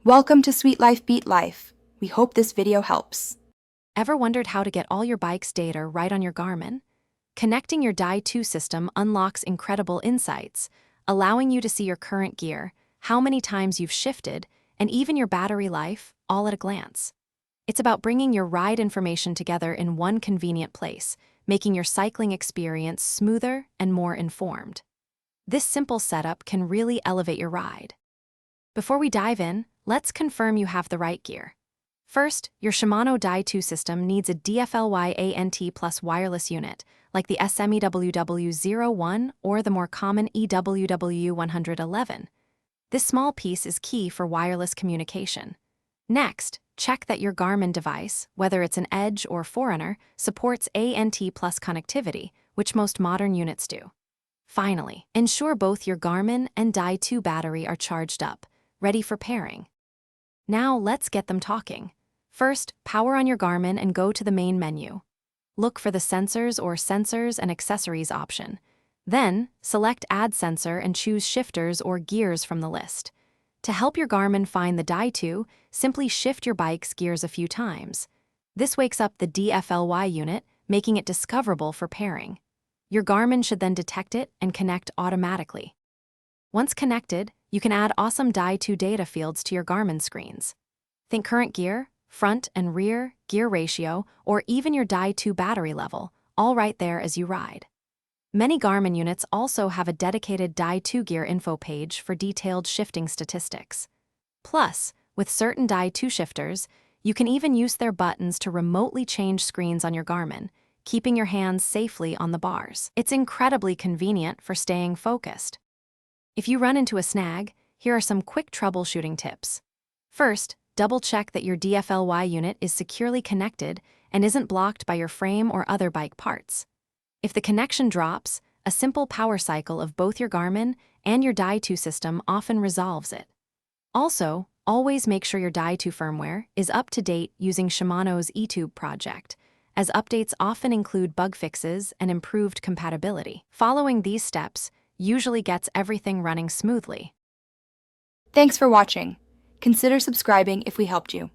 Welcome to Sweet Life Beat Life. We hope this video helps. Ever wondered how to get all your bike's data right on your Garmin? Connecting your Di2 system unlocks incredible insights, allowing you to see your current gear, how many times you've shifted, and even your battery life, all at a glance. It's about bringing your ride information together in one convenient place, making your cycling experience smoother and more informed. This simple setup can really elevate your ride. Before we dive in, let's confirm you have the right gear. First, your Shimano Di2 system needs a DFLY ANT plus wireless unit, like the SMEWW01 or the more common EWW111. This small piece is key for wireless communication. Next, check that your Garmin device, whether it's an Edge or Forerunner, supports ANT plus connectivity, which most modern units do. Finally, ensure both your Garmin and Di2 battery are charged up, ready for pairing. Now let's get them talking. First, power on your Garmin and go to the main menu. Look for the Sensors or Sensors and Accessories option. Then, select Add Sensor and choose Shifters or Gears from the list. To help your Garmin find the Di2, simply shift your bike's gears a few times. This wakes up the DFLY unit, making it discoverable for pairing. Your Garmin should then detect it and connect automatically. Once connected, you can add awesome Di2 data fields to your Garmin screens. Think current gear, front and rear, gear ratio, or even your Di2 battery level, all right there as you ride. Many Garmin units also have a dedicated Di2 gear info page for detailed shifting statistics. Plus, with certain Di2 shifters, you can even use their buttons to remotely change screens on your Garmin, keeping your hands safely on the bars. It's incredibly convenient for staying focused. If you run into a snag, here are some quick troubleshooting tips. First, double-check that your DFLY unit is securely connected and isn't blocked by your frame or other bike parts. If the connection drops, a simple power cycle of both your Garmin and your Di2 system often resolves it. Also, always make sure your Di2 firmware is up to date using Shimano's eTube project, as updates often include bug fixes and improved compatibility. Following these steps usually gets everything running smoothly. Thanks for watching. Consider subscribing if we helped you.